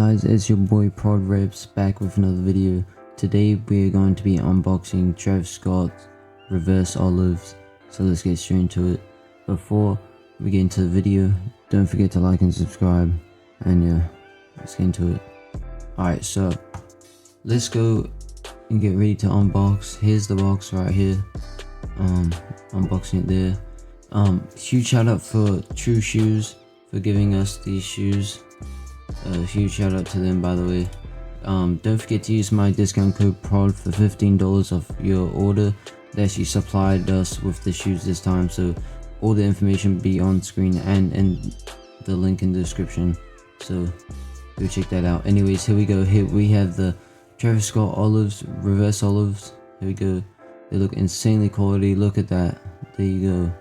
Guys, it's your boy Prod Reps back with another video. Today we are going to be unboxing Travis Scott's Reverse Olives, so let's get straight into it. Before we get into the video, don't forget to like and subscribe, and yeah, let's get into it. Alright, so let's go and get ready to unbox. Here's the box right here, unboxing it there. Huge shout out for True Shoes for giving us these shoes. Huge shout out to them, by the way. Don't forget to use my discount code PROD for $15 off your order. They actually supplied us with the shoes this time, so all the information will be on screen and in the link in the description, so go check that out. Anyways, here we go. Here we have the Travis Scott Olives, Reverse Olives. Here we go. They look insanely quality. Look at that. There you go.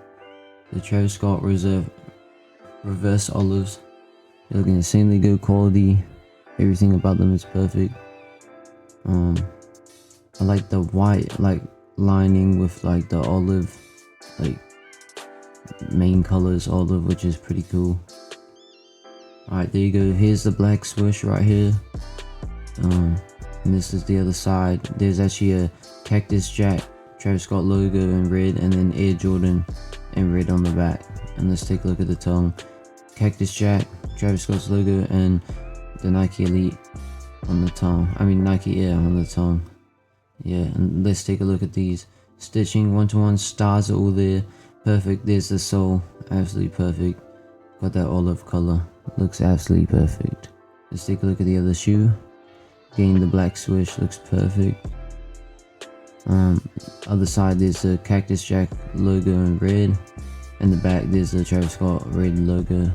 The Travis Scott Reverse Olives. They look insanely good quality. Everything about them is perfect. I like the white lining with the olive main colors olive, which is pretty cool. Alright, there you go. Here's the black swoosh right here. And this is the other side. There's actually a Cactus Jack Travis Scott logo in red, and then Air Jordan in red on the back. And let's take a look at the tongue. Cactus Jack, Travis Scott's logo, and the Nike Elite on the tongue. I mean Nike Air on the tongue. Yeah, and let's take a look at these. Stitching, 1-to-1, stars are all there. Perfect. There's the sole, absolutely perfect. Got that olive color, looks absolutely perfect. Let's take a look at the other shoe. Again, the black swoosh looks perfect. Other side, there's the Cactus Jack logo in red. In the back, there's the Travis Scott red logo.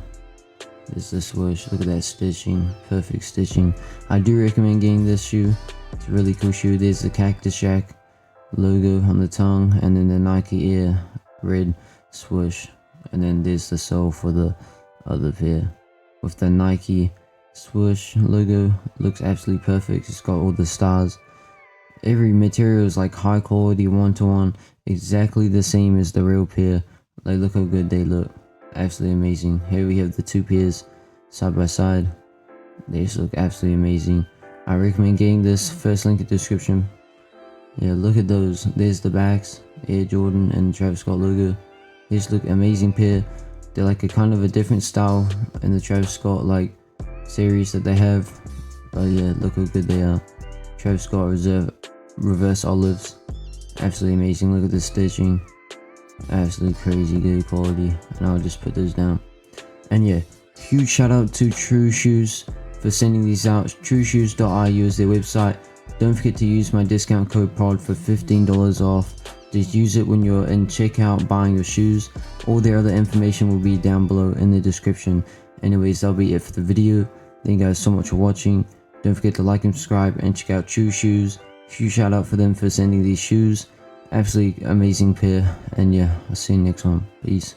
There's the swoosh. Look at that stitching, perfect stitching. I do recommend getting this shoe. It's a really cool shoe. There's the Cactus Jack logo on the tongue, and then the Nike Air red swoosh, and then there's the sole for the other pair with the Nike swoosh logo. Looks absolutely perfect. It's got all the stars. Every material is high quality, 1-to-1, exactly the same as the real pair. Look how good they look. Absolutely amazing. Here we have the two pairs side by side. They just look absolutely amazing. I recommend getting this. First link in the description. Yeah, look at those. There's the backs, Air Jordan and Travis Scott logo. They just look amazing pair. They're a kind of a different style in the Travis Scott series that they have. But yeah, look how good they are. Travis Scott Reverse Olives. Absolutely amazing. Look at the stitching. Absolutely crazy good quality, and I'll just put those down. And yeah, huge shout out to True Shoes for sending these out. TrueShoes.io is their website. Don't forget to use my discount code PROD for $15 off. Just use it when you're in checkout buying your shoes. All their other information will be down below in the description. Anyways, that'll be it for the video. Thank you guys so much for watching. Don't forget to like and subscribe, and check out True Shoes. Huge shout out for them for sending these shoes. Absolutely amazing pair, and yeah, I'll see you next one. Peace.